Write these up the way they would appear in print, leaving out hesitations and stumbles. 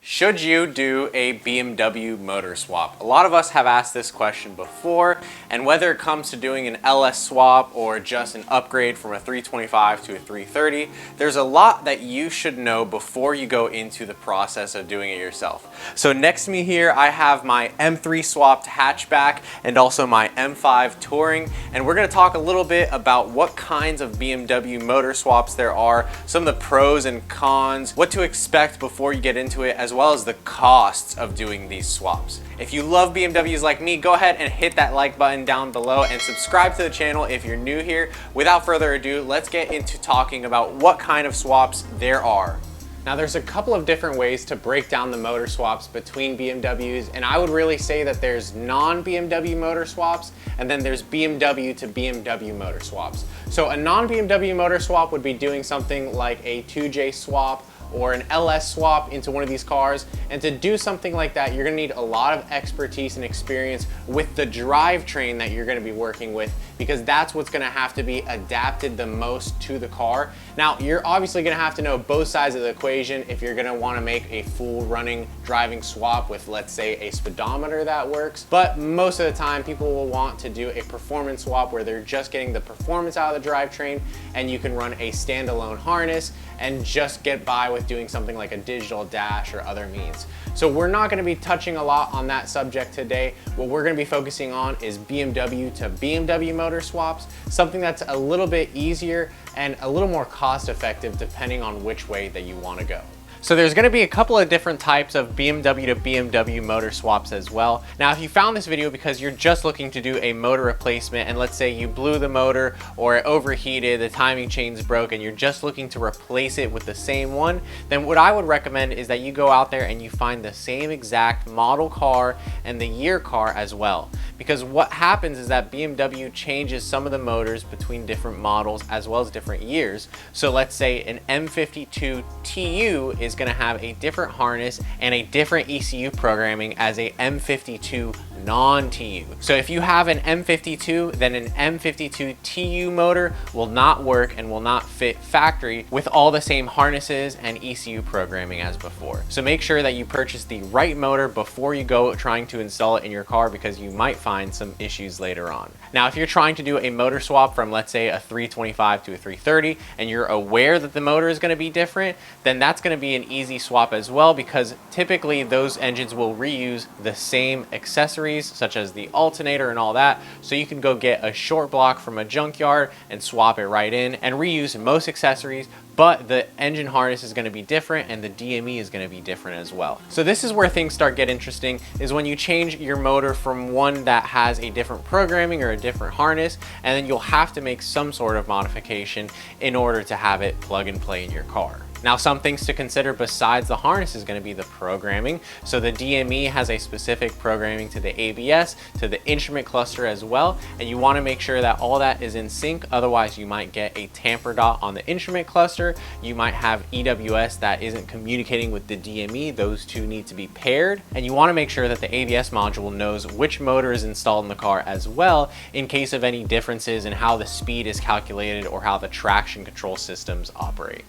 Should you do a BMW motor swap? A lot of us have asked this question before, and whether it comes to doing an LS swap or just an upgrade from a 325 to a 330, there's a lot that you should know before you go into the process of doing it yourself. So next to me here, I have my M3 swapped hatchback and also my M5 touring, and we're going to talk a little bit about what kinds of BMW motor swaps there are, some of the pros and cons, what to expect before you get into it, as well as the costs of doing these swaps. If you love BMWs like me, go ahead and hit that like button down below and subscribe to the channel if you're new here. Without further ado, let's get into talking about what kind of swaps there are. Now there's a couple of different ways to break down the motor swaps between BMWs, and I would really say that there's non-BMW motor swaps and then there's BMW to BMW motor swaps. So a non-BMW motor swap would be doing something like a 2J swap or an LS swap into one of these cars, and to do something like that you're going to need a lot of expertise and experience with the drivetrain that you're going to be working with, because that's what's going to have to be adapted the most to the car. Now you're obviously going to have to know both sides of the equation if you're going to want to make a full running driving swap with, let's say, a speedometer that works, but most of the time people will want to do a performance swap where they're just getting the performance out of the drivetrain and you can run a standalone harness and just get by with doing something like a digital dash or other means. So we're not going to be touching a lot on that subject today. What we're going to be focusing on is BMW to BMW motor swaps, something that's a little bit easier and a little more cost effective depending on which way that you want to go. So there's going to be a couple of different types of BMW to BMW motor swaps as well. Now if you found this video because you're just looking to do a motor replacement, and let's say you blew the motor or it overheated, the timing chains broke, and you're just looking to replace it with the same one, then what I would recommend is that you go out there and you find the same exact model car and the year car as well. Because what happens is that BMW changes some of the motors between different models as well as different years. So let's say an M52 TU is going to have a different harness and a different ECU programming as a M52 non-TU. So if you have an M52, then an M52 TU motor will not work and will not fit factory with all the same harnesses and ECU programming as before. So make sure that you purchase the right motor before you go trying to install it in your car, because you might find some issues later on. Now if you're trying to do a motor swap from, let's say, a 325 to a 330 and you're aware that the motor is going to be different, then that's going to be an easy swap as well, because typically those engines will reuse the same accessories such as the alternator and all that. So you can go get a short block from a junkyard and swap it right in and reuse most accessories, but the engine harness is going to be different and the DME is going to be different as well. So this is where things start get interesting, is when you change your motor from one that has a different programming or a different harness, and then you'll have to make some sort of modification in order to have it plug and play in your car. Now some things to consider besides the harness is going to be the programming. So the DME has a specific programming to the ABS, to the instrument cluster as well, and you want to make sure that all that is in sync, otherwise you might get a tamper dot on the instrument cluster, you might have EWS that isn't communicating with the DME, those two need to be paired, and you want to make sure that the ABS module knows which motor is installed in the car as well, in case of any differences in how the speed is calculated or how the traction control systems operate.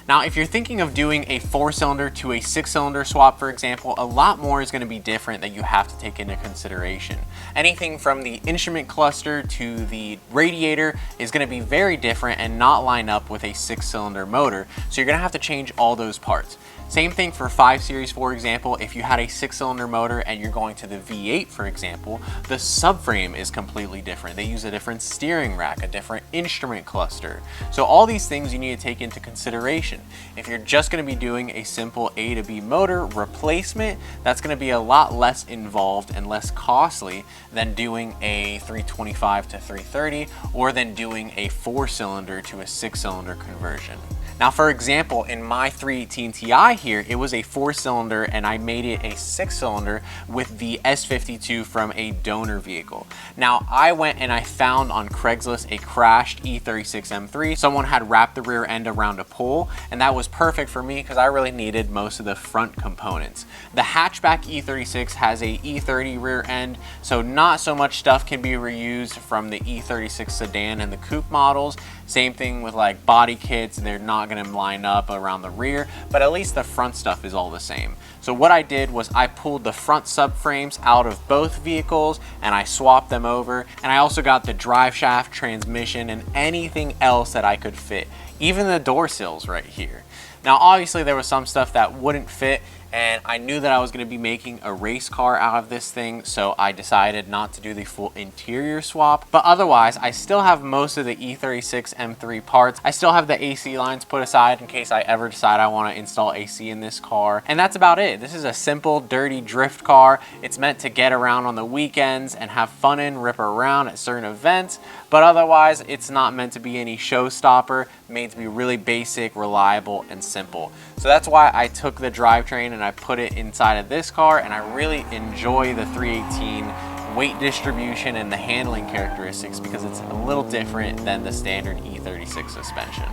Now, if you're thinking of doing a 4-cylinder to a 6-cylinder swap, for example, a lot more is going to be different that you have to take into consideration. Anything from the instrument cluster to the radiator is going to be very different and not line up with a 6-cylinder motor, so you're going to have to change all those parts. Same thing for 5 Series, for example. If you had a 6-cylinder motor and you're going to the V8, for example, the subframe is completely different. They use a different steering rack, a different instrument cluster. So all these things you need to take into consideration. If you're just going to be doing a simple A to B motor replacement, that's going to be a lot less involved and less costly than doing a 325 to 330 or than doing a 4-cylinder to a 6-cylinder conversion. Now, for example, in my 318 Ti here, it was a 4-cylinder and I made it a 6-cylinder with the S52 from a donor vehicle. Now, I went and I found on Craigslist a crashed E39 M5. Someone had wrapped the rear end around a pole, and that was perfect for me because I really needed most of the front components. The hatchback E36 has a E30 rear end, so not so much stuff can be reused from the E36 sedan and the coupe models. Same thing with like body kits, they're not gonna line up around the rear, but at least the front stuff is all the same. So what I did was I pulled the front subframes out of both vehicles and I swapped them over, and I also got the drive shaft, transmission, and anything else that I could fit, even the door sills right here. Now obviously there was some stuff that wouldn't fit, and I knew that I was going to be making a race car out of this thing, so I decided not to do the full interior swap. But otherwise, I still have most of the E36 M3 parts. I still have the AC lines put aside in case I ever decide I want to install AC in this car. And that's about it. This is a simple, dirty drift car. It's meant to get around on the weekends and have fun in, rip around at certain events. But otherwise, it's not meant to be any showstopper, made to be really basic, reliable, and simple. So that's why I took the drivetrain and I put it inside of this car, and I really enjoy the 318 weight distribution and the handling characteristics because it's a little different than the standard E36 suspension.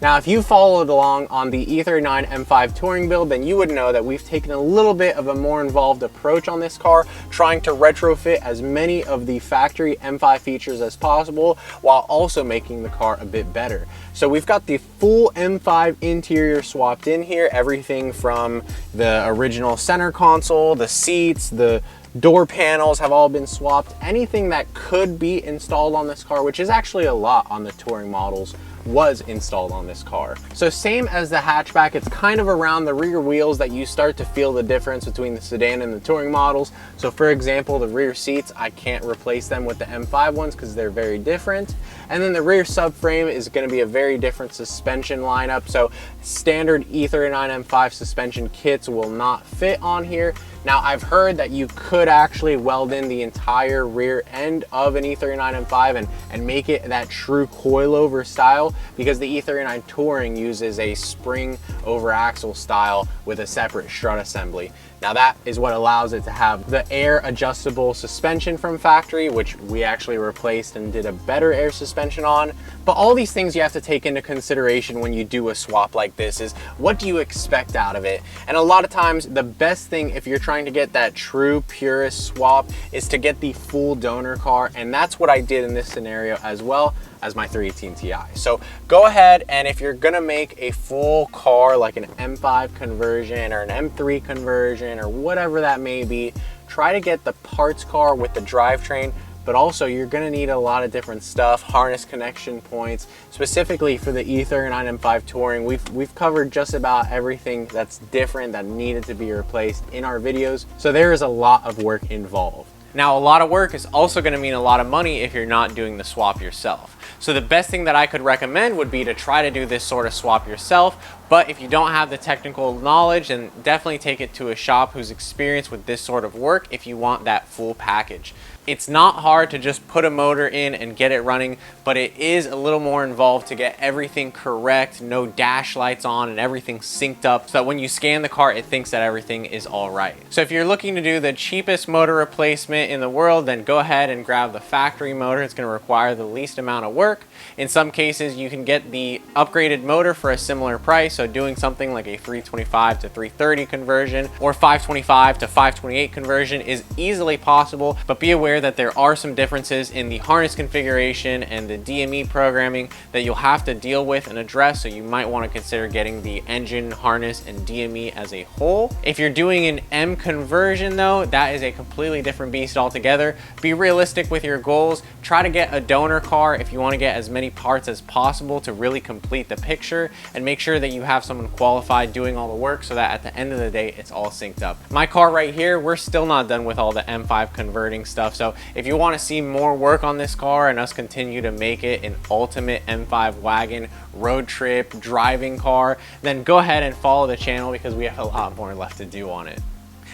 Now, if you followed along on the E39 M5 touring build, then you would know that we've taken a little bit of a more involved approach on this car, trying to retrofit as many of the factory M5 features as possible while also making the car a bit better. So we've got the full M5 interior swapped in here, everything from the original center console, the seats, the door panels have all been swapped. Anything that could be installed on this car, which is actually a lot on the touring models, was installed on this car. So same as the hatchback, it's kind of around the rear wheels that you start to feel the difference between the sedan and the touring models. So for example, the rear seats, I can't replace them with the M5 ones because they're very different. And then the rear subframe is going to be a very different suspension lineup. So standard E39 M5 suspension kits will not fit on here. Now I've heard that you could actually weld in the entire rear end of an E39 M5 and make it that true coilover style, because the E39 Touring uses a spring over axle style with a separate strut assembly. Now that is what allows it to have the air adjustable suspension from factory, which we actually replaced and did a better air suspension on. But all these things you have to take into consideration when you do a swap like this is, what do you expect out of it? And a lot of times the best thing if you're trying to get that true purist swap is to get the full donor car, and that's what I did in this scenario as well as my 318 Ti. So go ahead, and if you're gonna make a full car like an M5 conversion or an M3 conversion or whatever that may be, try to get the parts car with the drivetrain, but also you're gonna need a lot of different stuff, harness connection points. Specifically for the E39 M5 Touring, we've covered just about everything that's different that needed to be replaced in our videos. So there is a lot of work involved. Now, a lot of work is also going to mean a lot of money if you're not doing the swap yourself. So the best thing that I could recommend would be to try to do this sort of swap yourself. But if you don't have the technical knowledge, then definitely take it to a shop who's experienced with this sort of work if you want that full package. It's not hard to just put a motor in and get it running, but it is a little more involved to get everything correct, no dash lights on, and everything synced up so that when you scan the car, it thinks that everything is all right. So if you're looking to do the cheapest motor replacement in the world, then go ahead and grab the factory motor. It's going to require the least amount of work. In some cases, you can get the upgraded motor for a similar price. So doing something like a 325 to 330 conversion or 525 to 528 conversion is easily possible, but be aware that there are some differences in the harness configuration and the DME programming that you'll have to deal with and address, so you might want to consider getting the engine, harness, and DME as a whole. If you're doing an M conversion though, that is a completely different beast altogether. Be realistic with your goals. Try to get a donor car if you want to get as many parts as possible to really complete the picture, and make sure that you have someone qualified doing all the work so that at the end of the day it's all synced up. My car right here, we're still not done with all the M5 converting stuff, so if you want to see more work on this car and us continue to make it an ultimate M5 wagon road trip driving car, then go ahead and follow the channel because we have a lot more left to do on it.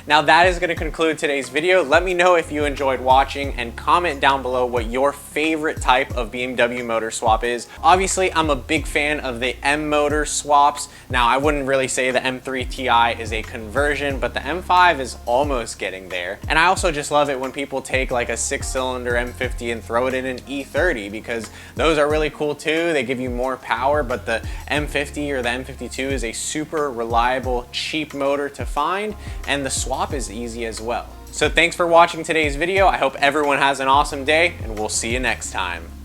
Now that is going to conclude today's video. Let me know if you enjoyed watching and comment down below what your favorite type of BMW motor swap is. Obviously, I'm a big fan of the M motor swaps. Now, I wouldn't really say the M3 Ti is a conversion, but the M5 is almost getting there. And I also just love it when people take like a 6-cylinder M50 and throw it in an E30, because those are really cool too. They give you more power, but the M50 or the M52 is a super reliable, cheap motor to find, and the swap is easy as well. So thanks for watching today's video. I hope everyone has an awesome day, and we'll see you next time.